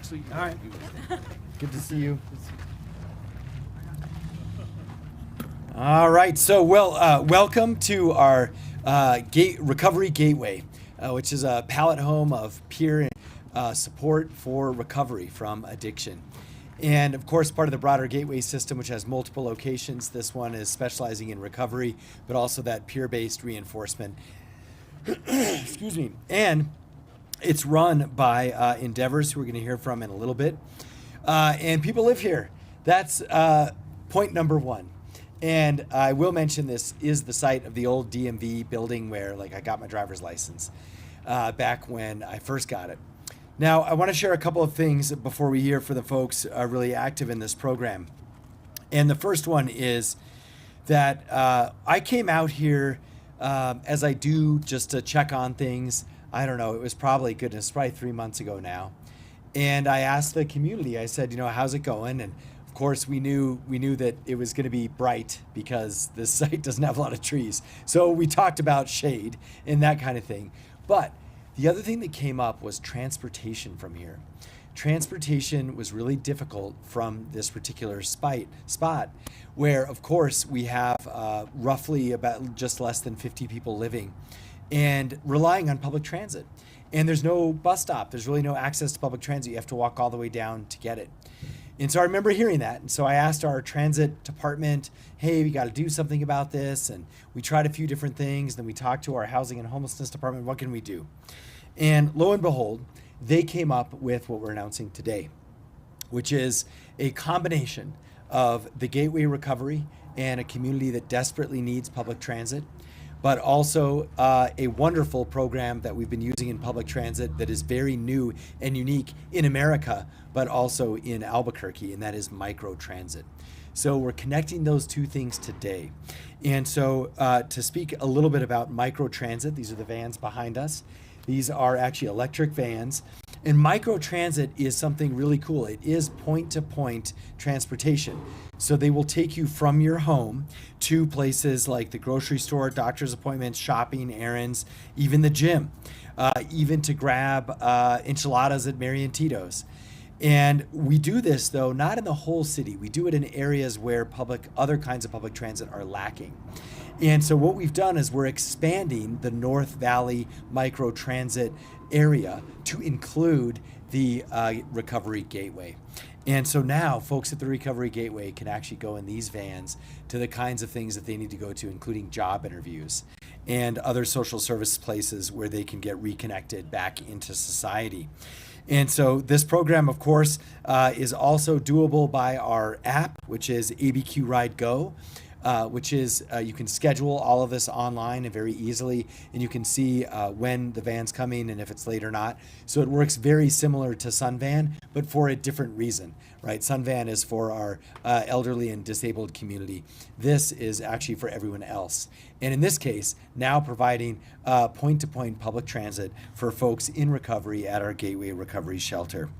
actually. All right. Good to see you. All right, so welcome to our Recovery Gateway, which is a pallet home of peer support for recovery from addiction. And of course, part of the broader Gateway system, which has multiple locations. This one is specializing in recovery, but also that peer-based reinforcement. Excuse me. And it's run by Endeavors, who we're going to hear from in a little bit. And people live here. That's point number one. And I will mention this is the site of the old DMV building where I got my driver's license back when I first got it. Now, I want to share a couple of things before we hear from the folks really active in this program. And the first one is that I came out here as I do just to check on things. I don't know, it was probably 3 months ago now. And I asked the community, I said, how's it going? And of course, we knew that it was going to be bright because this site doesn't have a lot of trees. So we talked about shade and that kind of thing. But the other thing that came up was transportation from here. Transportation was really difficult from this particular spot where, of course, we have roughly about just less than 50 people living and relying on public transit. And there's no bus stop. There's really no access to public transit. You have to walk all the way down to get it. And so I remember hearing that. And so I asked our transit department, hey, we got to do something about this. And we tried a few different things. Then we talked to our housing and homelessness department. What can we do? And lo and behold, they came up with what we're announcing today, which is a combination of the Gateway Recovery and a community that desperately needs public transit, but also a wonderful program that we've been using in public transit that is very new and unique in America, but also in Albuquerque, and that is microtransit. So we're connecting those two things today. And so to speak a little bit about microtransit, these are the vans behind us. These are actually electric vans. And microtransit is something really cool. It is point-to-point transportation. So they will take you from your home to places like the grocery store, doctor's appointments, shopping, errands, even the gym, even to grab enchiladas at Mary and Tito's. And we do this, though, not in the whole city. We do it in areas where other kinds of public transit are lacking. And so what we've done is we're expanding the North Valley microtransit area to include the Recovery Gateway. And so now folks at the Recovery Gateway can actually go in these vans to the kinds of things that they need to go to, including job interviews and other social service places where they can get reconnected back into society. And so this program, of course, is also doable by our app, which is ABQ RIDE GO. Which is you can schedule all of this online and very easily, and you can see when the van's coming and if it's late or not. So it works very similar to Sunvan, but for a different reason, right? Sunvan is for our elderly and disabled community. This is actually for everyone else. And in this case, now providing point-to-point public transit for folks in recovery at our Gateway Recovery Shelter.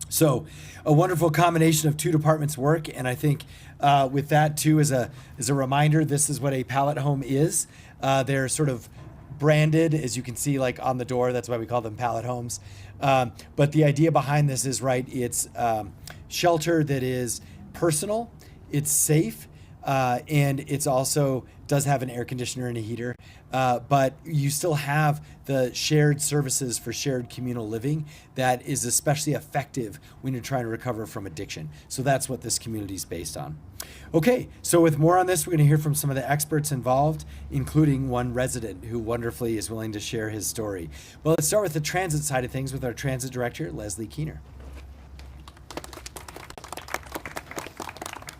So a wonderful combination of two departments' work, and I think with that too, as a reminder, this is what a pallet home is. They're sort of branded, as you can see, on the door. That's why we call them pallet homes. But the idea behind this is it's shelter that is personal, it's safe, and it's also does have an air conditioner and a heater, but you still have the shared services for shared communal living that is especially effective when you're trying to recover from addiction. So that's what this community is based on. Okay, so with more on this, we're going to hear from some of the experts involved, including one resident who wonderfully is willing to share his story. Well, let's start with the transit side of things with our transit director, Leslie Keener.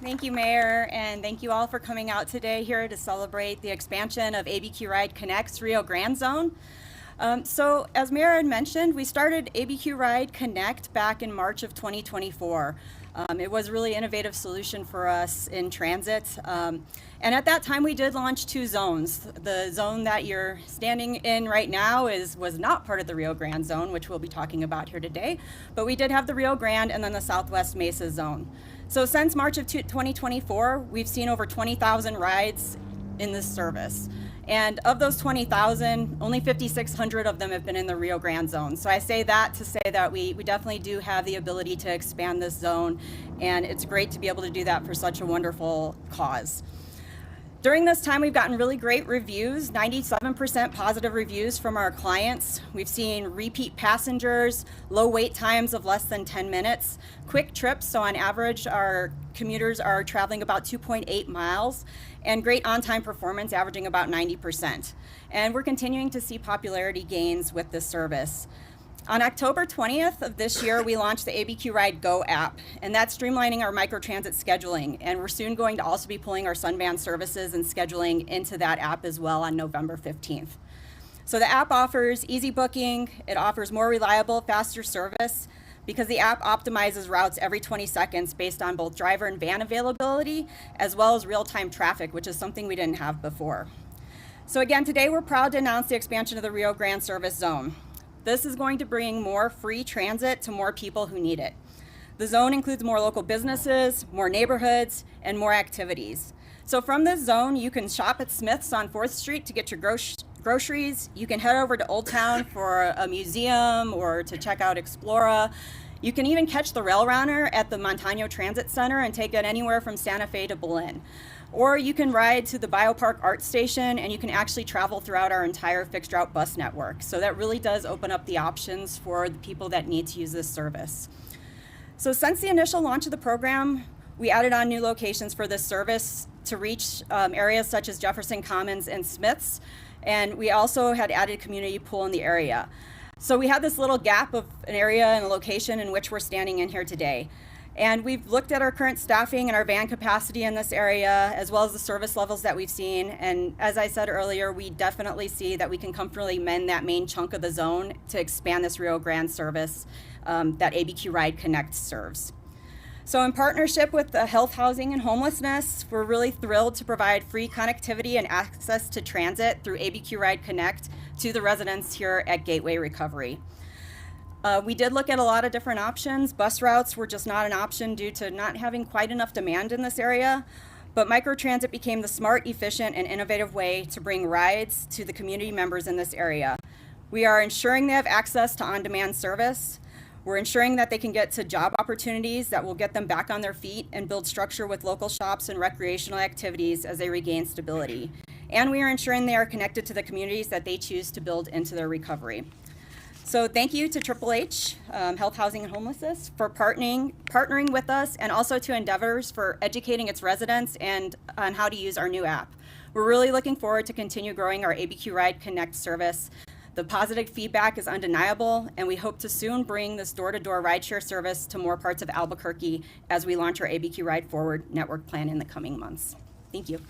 Thank you, Mayor, and thank you all for coming out today here to celebrate the expansion of ABQ RIDE Connect's Rio Grande Zone. So as Mayor had mentioned, we started ABQ RIDE Connect back in March of 2024. It was a really innovative solution for us in transit. And at that time, we did launch 2 zones. The zone that you're standing in right now was not part of the Rio Grande Zone, which we'll be talking about here today. But we did have the Rio Grande and then the Southwest Mesa Zone. So since March of 2024, we've seen over 20,000 rides in this service. And of those 20,000, only 5,600 of them have been in the Rio Grande Zone. So I say that to say that we definitely do have the ability to expand this zone, and it's great to be able to do that for such a wonderful cause. During this time, we've gotten really great reviews, 97% positive reviews from our clients. We've seen repeat passengers, low wait times of less than 10 minutes, quick trips, so on average, our commuters are traveling about 2.8 miles, and great on-time performance, averaging about 90%. And we're continuing to see popularity gains with this service. On October 20th of this year, we launched the ABQ RIDE GO app, and that's streamlining our microtransit scheduling. And we're soon going to also be pulling our Sunband services and scheduling into that app as well on November 15th. So the app offers easy booking, it offers more reliable, faster service, because the app optimizes routes every 20 seconds based on both driver and van availability, as well as real-time traffic, which is something we didn't have before. So again, today we're proud to announce the expansion of the Rio Grande service zone. This is going to bring more free transit to more people who need it. The zone includes more local businesses, more neighborhoods, and more activities. So from this zone, you can shop at Smith's on 4th Street to get your groceries. You can head over to Old Town for a museum or to check out Explora. You can even catch the Rail Runner at the Montano Transit Center and take it anywhere from Santa Fe to Berlin. Or you can ride to the Biopark Art Station, and you can actually travel throughout our entire fixed route bus network. So that really does open up the options for the people that need to use this service. So since the initial launch of the program, we added on new locations for this service to reach areas such as Jefferson Commons and Smiths, and we also had added community pool in the area. So we had this little gap of an area and a location in which we're standing in here today. And we've looked at our current staffing and our van capacity in this area, as well as the service levels that we've seen. And as I said earlier, we definitely see that we can comfortably mend that main chunk of the zone to expand this Rio Grande service that ABQ RIDE Connect serves. So in partnership with the Health, Housing, and Homelessness, we're really thrilled to provide free connectivity and access to transit through ABQ RIDE Connect to the residents here at Gateway Recovery. We did look at a lot of different options. Bus routes were just not an option due to not having quite enough demand in this area, but microtransit became the smart, efficient, and innovative way to bring rides to the community members in this area. We are ensuring they have access to on-demand service. We're ensuring that they can get to job opportunities that will get them back on their feet and build structure with local shops and recreational activities as they regain stability. And we are ensuring they are connected to the communities that they choose to build into their recovery. So thank you to Triple H, Health, Housing, and Homelessness for partnering with us, and also to Endeavors for educating its residents and on how to use our new app. We're really looking forward to continue growing our ABQ RIDE Connect service. The positive feedback is undeniable, and we hope to soon bring this door-to-door rideshare service to more parts of Albuquerque as we launch our ABQ RIDE Forward network plan in the coming months. Thank you.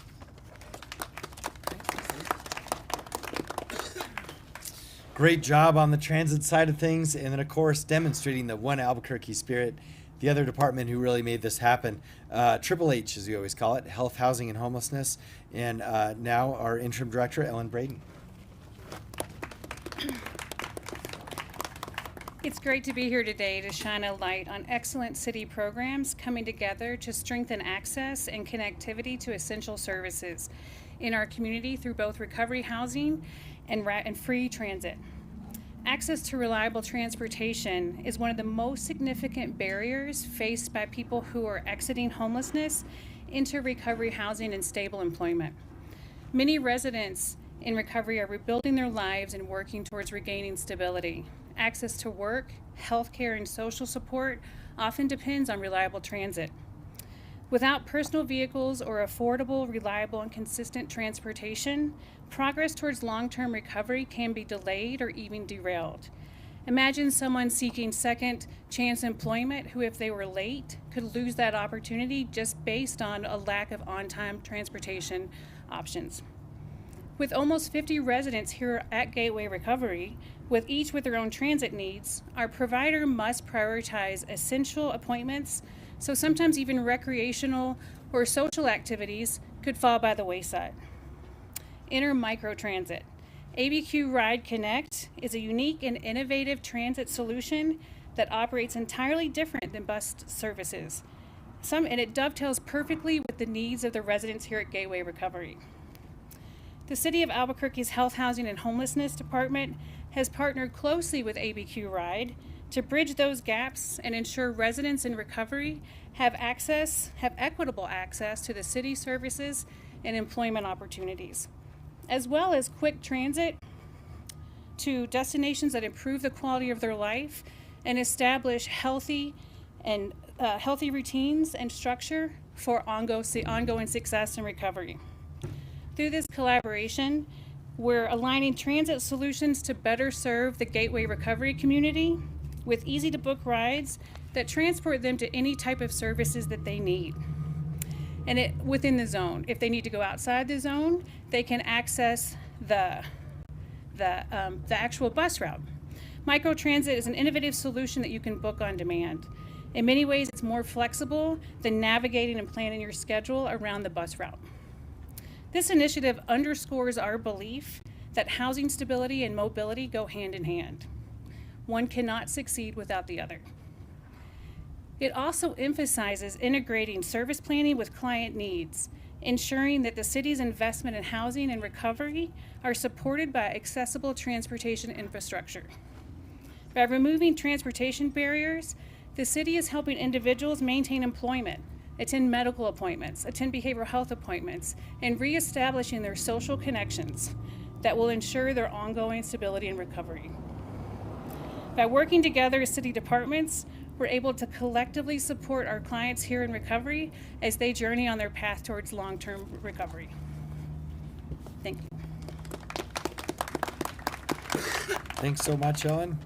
Great job on the transit side of things, and then of course demonstrating the one Albuquerque spirit, the other department who really made this happen. Triple H, as we always call it, Health, Housing, and Homelessness, and now our interim director, Ellen Braden. It's great to be here today to shine a light on excellent city programs coming together to strengthen access and connectivity to essential services in our community through both recovery housing and free transit. Access to reliable transportation is one of the most significant barriers faced by people who are exiting homelessness into recovery housing and stable employment. Many residents in recovery are rebuilding their lives and working towards regaining stability. Access to work, healthcare, and social support often depends on reliable transit. Without personal vehicles or affordable, reliable, and consistent transportation, progress towards long-term recovery can be delayed or even derailed. Imagine someone seeking second chance employment who, if they were late, could lose that opportunity just based on a lack of on-time transportation options. With almost 50 residents here at Gateway Recovery, each with their own transit needs, our provider must prioritize essential appointments, so sometimes even recreational or social activities could fall by the wayside. Enter microtransit. ABQ RIDE Connect is a unique and innovative transit solution that operates entirely different than bus services. And it dovetails perfectly with the needs of the residents here at Gateway Recovery. The City of Albuquerque's Health, Housing, and Homelessness Department has partnered closely with ABQ RIDE to bridge those gaps and ensure residents in recovery have equitable access to the city services and employment opportunities, as well as quick transit to destinations that improve the quality of their life and establish healthy routines and structure for ongoing success and recovery. Through this collaboration, we're aligning transit solutions to better serve the Gateway recovery community with easy-to-book rides that transport them to any type of services that they need. And within the zone. If they need to go outside the zone, they can access the actual bus route. Microtransit is an innovative solution that you can book on demand. In many ways, it's more flexible than navigating and planning your schedule around the bus route. This initiative underscores our belief that housing stability and mobility go hand in hand. One cannot succeed without the other. It also emphasizes integrating service planning with client needs, ensuring that the city's investment in housing and recovery are supported by accessible transportation infrastructure. By removing transportation barriers, the city is helping individuals maintain employment, attend medical appointments, attend behavioral health appointments, and reestablishing their social connections that will ensure their ongoing stability and recovery. By working together as city departments, we're able to collectively support our clients here in recovery as they journey on their path towards long-term recovery. Thank you. Thanks so much, Ellen.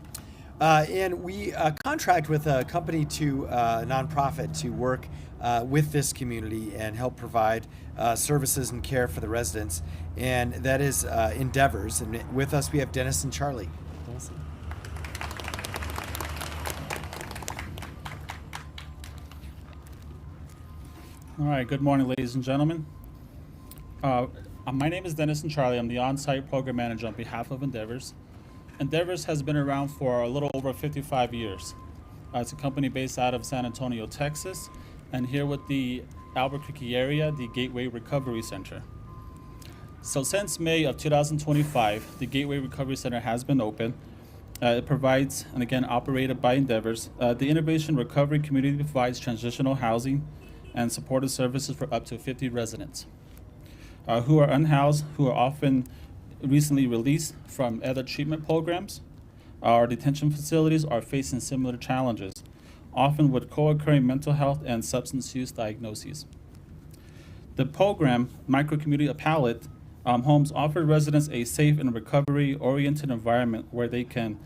And we contract with a company nonprofit to work with this community and help provide services and care for the residents. And that is Endeavors. And with us, we have Dennis and Charlie. Dennis? All right, good morning, ladies and gentlemen. My name is Dennis and Charlie. I'm the on-site program manager on behalf of Endeavors. Endeavors has been around for a little over 55 years. It's a company based out of San Antonio, Texas, and here with the Albuquerque area, the Gateway Recovery Center. So since May of 2025, the Gateway Recovery Center has been open. It provides, and again, operated by Endeavors. The Innovation Recovery Community provides transitional housing and supportive services for up to 50 residents who are unhoused, who are often recently released from other treatment programs. Our detention facilities are facing similar challenges, often with co-occurring mental health and substance use diagnoses. The program, Microcommunity Pallet Homes, offer residents a safe and recovery-oriented environment where they can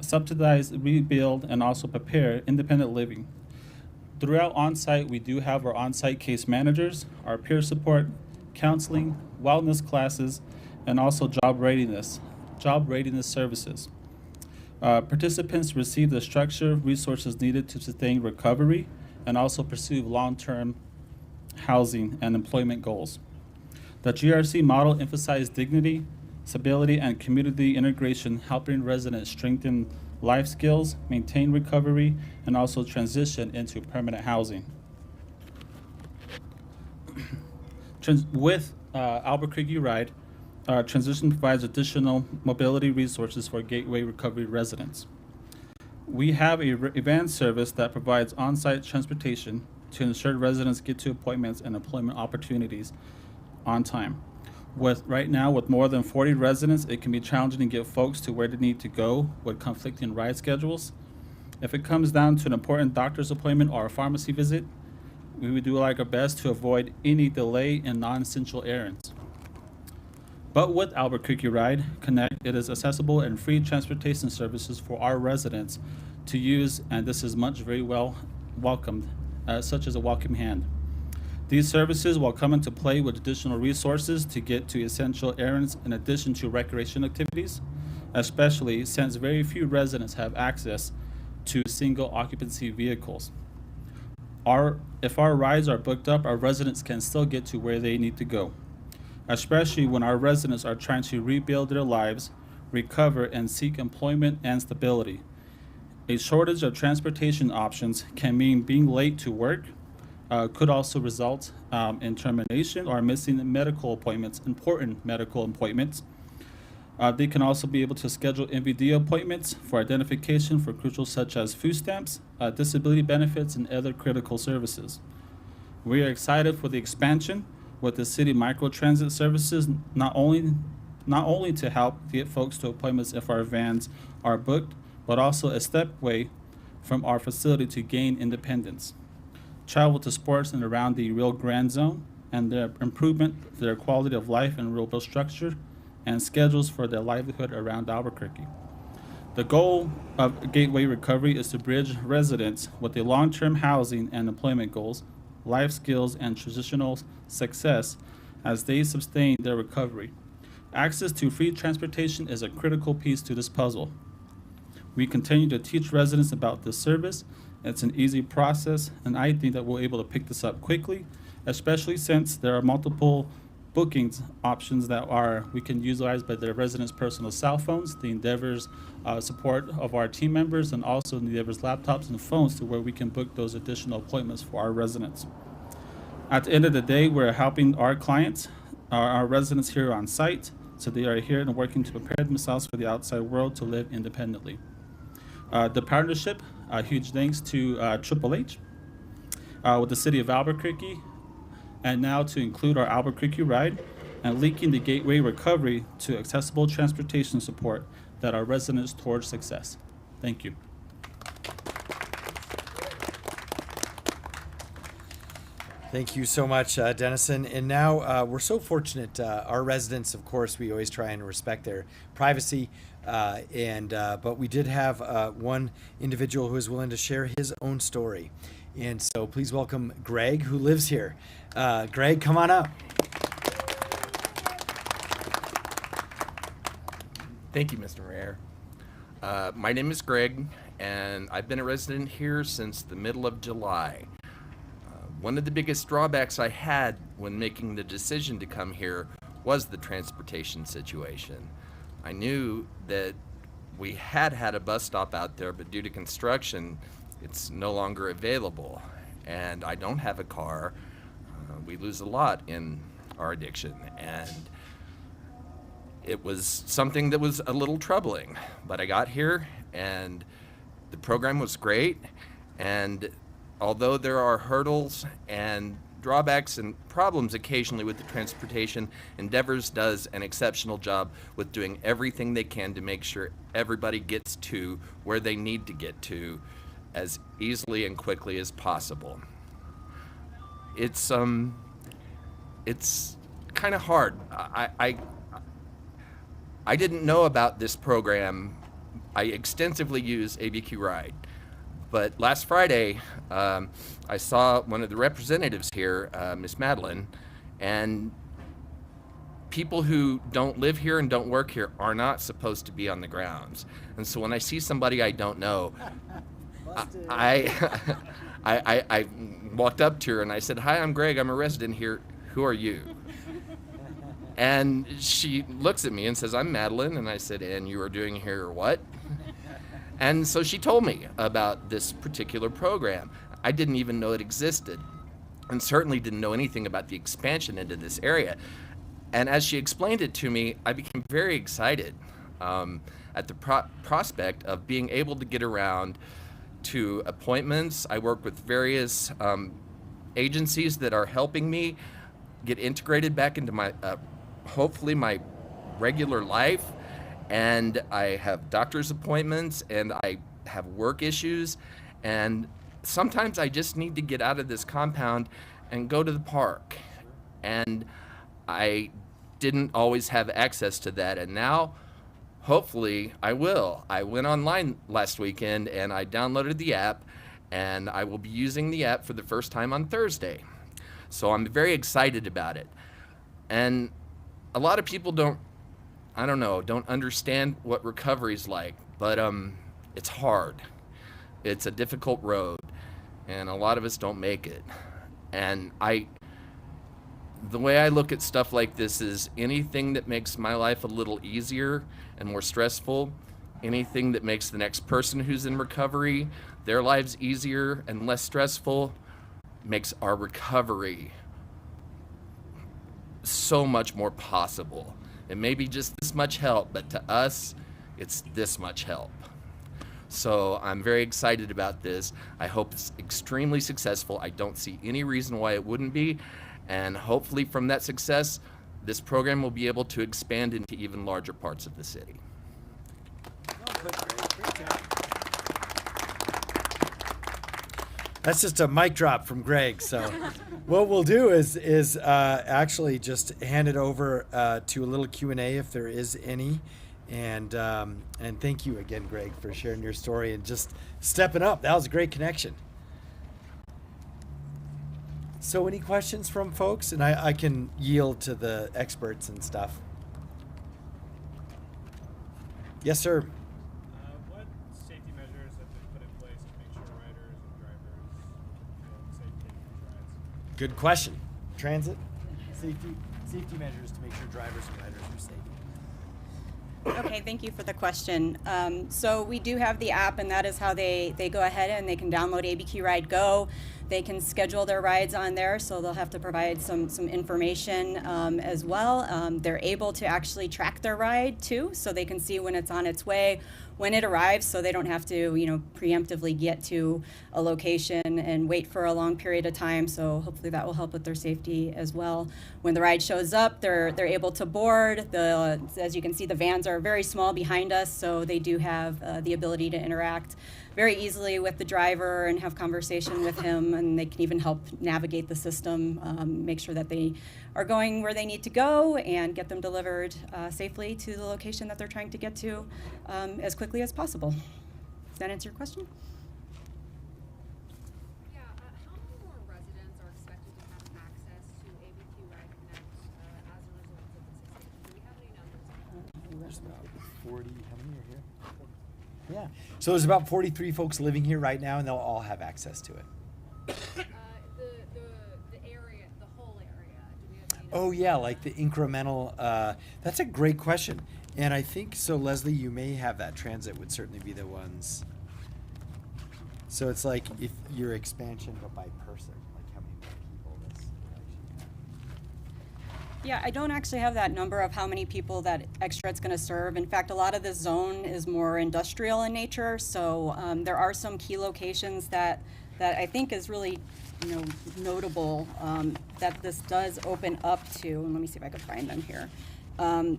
subsidize, rebuild, and also prepare independent living. Throughout on-site, we do have our on-site case managers, our peer support, counseling, wellness classes, and also job readiness services. Participants receive the structure, resources needed to sustain recovery and also pursue long-term housing and employment goals. The GRC model emphasizes dignity, stability, and community integration, helping residents strengthen life skills, maintain recovery, and also transition into permanent housing. With Albuquerque RIDE, transition provides additional mobility resources for Gateway Recovery residents. We have a van service that provides on-site transportation to ensure residents get to appointments and employment opportunities on time. Right now, with more than 40 residents, it can be challenging to get folks to where they need to go with conflicting ride schedules. If it comes down to an important doctor's appointment or a pharmacy visit, we would do our best to avoid any delay in non-essential errands. But with Albuquerque RIDE Connect, it is accessible and free transportation services for our residents to use, and this is very well welcomed, such as a welcome hand. These services will come into play with additional resources to get to essential errands in addition to recreation activities, especially since very few residents have access to single occupancy vehicles. If our rides are booked up, our residents can still get to where they need to go, especially when our residents are trying to rebuild their lives, recover, and seek employment and stability. A shortage of transportation options can mean being late to work, could also result in termination or missing medical appointments, important medical appointments. They can also be able to schedule MVD appointments for identification for crucial such as food stamps, disability benefits, and other critical services. We are excited for the expansion with the city microtransit services, not only to help get folks to appointments if our vans are booked, but also a stepway from our facility to gain independence. Travel to sports and around the Rio Grande Zone, and their improvement, their quality of life and rural structure, and schedules for their livelihood around Albuquerque. The goal of Gateway Recovery is to bridge residents with the long-term housing and employment goals, life skills, and transitional success as they sustain their recovery. Access to free transportation is a critical piece to this puzzle. We continue to teach residents about this service. It's an easy process, and I think that we're able to pick this up quickly, especially since there are multiple bookings options that we can utilize by the residents' personal cell phones, the Endeavor's support of our team members, and also the Endeavor's laptops and phones to where we can book those additional appointments for our residents. At the end of the day, we're helping our clients, our residents here on site, so they are here and working to prepare themselves for the outside world to live independently. The partnership, huge thanks to Triple H with the city of Albuquerque, and now to include our Albuquerque Ride and linking the Gateway Recovery to accessible transportation support that our residents towards success. Thank you. Thank you so much, Dennison. And now we're so fortunate. Our residents, of course, we always try and respect their privacy. But we did have one individual who is willing to share his own story. And so please welcome Greg, who lives here. Greg, come on up. Thank you, Mr. Mayor. My name is Greg, and I've been a resident here since the middle of July. One of the biggest drawbacks I had when making the decision to come here was the transportation situation. I knew that we had a bus stop out there, but due to construction, it's no longer available. And I don't have a car. We lose a lot in our addiction. And it was something that was a little troubling. But I got here, and the program was great. And although there are hurdles and drawbacks and problems occasionally with the transportation, Endeavors does an exceptional job with doing everything they can to make sure everybody gets to where they need to get to as easily and quickly as possible. It's kind of hard. I didn't know about this program. I extensively use ABQ RIDE. But last Friday, I saw one of the representatives here, Miss Madeline, and people who don't live here and don't work here are not supposed to be on the grounds. And so when I see somebody I don't know, I walked up to her and I said, "Hi, I'm Greg. I'm a resident here. Who are you?" And she looks at me and says, "I'm Madeline." And I said, "And you are doing here what?" And so she told me about this particular program. I didn't even know it existed, and certainly didn't know anything about the expansion into this area. And as she explained it to me, I became very excited at the prospect of being able to get around to appointments. I work with various agencies that are helping me get integrated back into my, hopefully my regular life. And I have doctor's appointments, and I have work issues, and sometimes I just need to get out of this compound and go to the park. And I didn't always have access to that, and now hopefully I will. I went online last weekend and I downloaded the app, and I will be using the app for the first time on Thursday. So I'm very excited about it. And a lot of people don't understand what recovery is like, but it's hard. It's a difficult road, and a lot of us don't make it. And the way I look at stuff like this is anything that makes my life a little easier and more stressful, anything that makes the next person who's in recovery, their lives easier and less stressful, makes our recovery so much more possible. It may be just this much help, but to us, it's this much help. So I'm very excited about this. I hope it's extremely successful. I don't see any reason why it wouldn't be. And hopefully from that success, this program will be able to expand into even larger parts of the city. That's just a mic drop from Greg. So what we'll do is actually just hand it over to a little Q&A if there is any. And thank you again, Greg, for sharing your story and just stepping up. That was a great connection. So any questions from folks? And I can yield to the experts and stuff. Yes, sir. What safety measures have been put in place to make sure riders and drivers feel safe taking these rides? Good question. Transit, safety measures to make sure drivers and riders are safe. Okay, thank you for the question. So we do have the app, and that is how they go ahead and they can download ABQ RIDE GO. They can schedule their rides on there, so they'll have to provide some information as well. They're able to actually track their ride too, so they can see when it's on its way, when it arrives, so they don't have to, preemptively get to a location and wait for a long period of time. So hopefully that will help with their safety as well. When the ride shows up, they're able to board. As you can see, the vans are very small behind us, so they do have the ability to interact very easily with the driver and have conversation with him, and they can even help navigate the system, make sure that they are going where they need to go and get them delivered safely to the location that they're trying to get to as quickly as possible. Does that answer your question? Yeah, how many more residents are expected to have access to ABQ RIDE Connect as a result of this expansion? Do we have any numbers? There's about 40. How many are here? Yeah. So there's about 43 folks living here right now, and they'll all have access to it. The area, the whole area. Do we have any Oh numbers? yeah, like the incremental. That's a great question, and I think so. Leslie, you may have that. Transit would certainly be the ones. So it's like if your expansion, but by person, like how many more people this would actually have. Yeah, I don't actually have that number of how many people that extra it's going to serve. In fact, a lot of this zone is more industrial in nature, so there are some key locations that I think is really, notable that this does open up to. And let me see if I can find them here.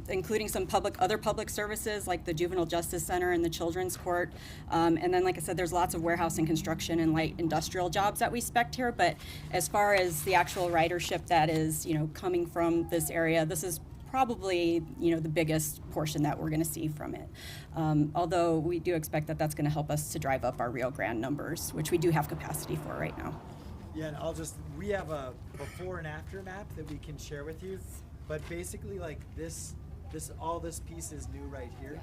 Including some other public services like the Juvenile Justice Center and the Children's Court. And then, like I said, there's lots of warehouse and construction and light industrial jobs that we spec here. But as far as the actual ridership that is, coming from this area, this is probably, the biggest portion that we're going to see from it. Although we do expect that that's going to help us to drive up our Rio Grande numbers, which we do have capacity for right now. Yeah, and we have a before and after map that we can share with you. But basically, like all this piece is new right here.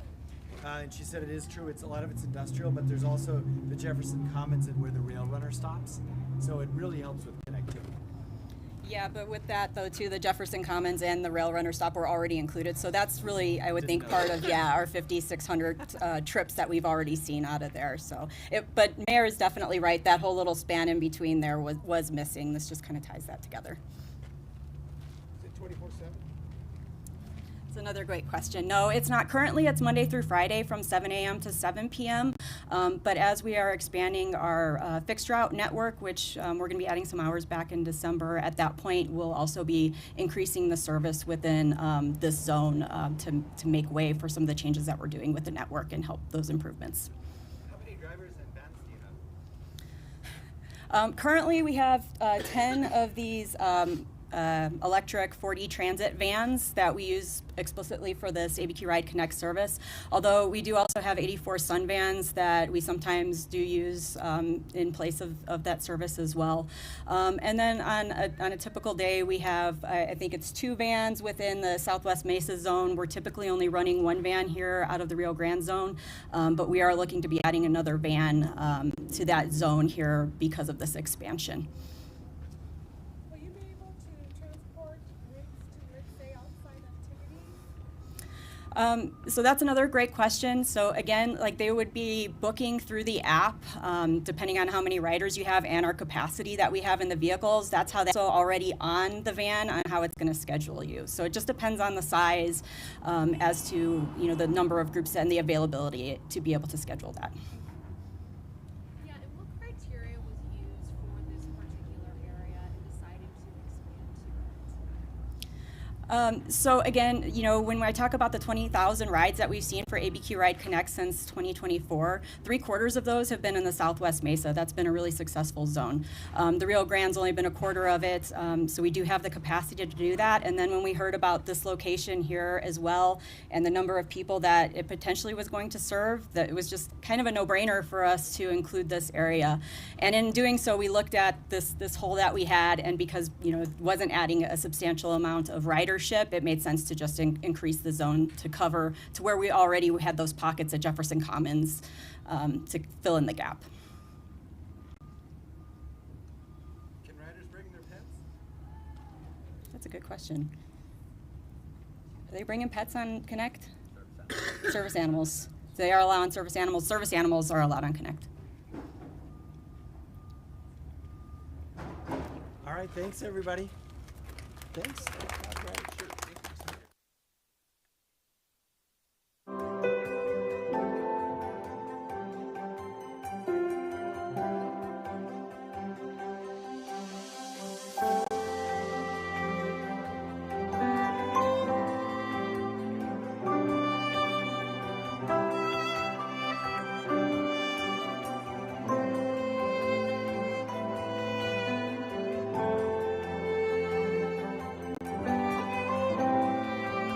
And she said it is true. A lot of it's industrial, but there's also the Jefferson Commons and where the rail runner stops. So it really helps with connectivity. Yeah, but with that though too, the Jefferson Commons and the rail runner stop were already included. So that's really, I would think, part of our 5,600 trips that we've already seen out of there. So, but Mayor is definitely right. That whole little span in between there was missing. This just kind of ties that together. Is it 24/7? That's another great question. No, it's not currently. It's Monday through Friday from 7 a.m. to 7 p.m. But as we are expanding our fixed route network, which we're going to be adding some hours back in December, at that point we'll also be increasing the service within this zone to make way for some of the changes that we're doing with the network and help those improvements. How many drivers and vans do you have? Currently, we have 10 of these electric 4D transit vans that we use explicitly for this ABQ RIDE Connect service. Although we do also have 84 Sun vans that we sometimes do use in place of that service as well. And then on a typical day, we have, I think it's 2 vans within the Southwest Mesa zone. We're typically only running 1 van here out of the Rio Grande Zone, but we are looking to be adding another van to that zone here because of this expansion. Will you be able to transport rigs to, let's say, outside So that's another great question. So again, like they would be booking through the app, depending on how many riders you have and our capacity that we have in the vehicles. That's how that's already on the van on how it's going to schedule you. So it just depends on the size as to the number of groups and the availability to be able to schedule that. Yeah, and what criteria was used for this particular area in deciding to expand to it? So again, when I talk about the 20,000 rides that we've seen for ABQ RIDE Connect since 2024, 3/4 of those have been in the Southwest Mesa. That's been a really successful zone. The Rio Grande's only been 1/4 of it, so we do have the capacity to do that. And then when we heard about this location here as well, and the number of people that it potentially was going to serve, that it was just kind of a no-brainer for us to include this area. And in doing so, we looked at this hole that we had, and because it wasn't adding a substantial amount of ridership, it made sense to just increase the zone to cover to where we already had those pockets at Jefferson Commons to fill in the gap. Can riders bring their pets? That's a good question. Are they bringing pets on Connect? Service animals. They are allowed on service animals. Service animals are allowed on Connect. All right, thanks everybody. Thanks.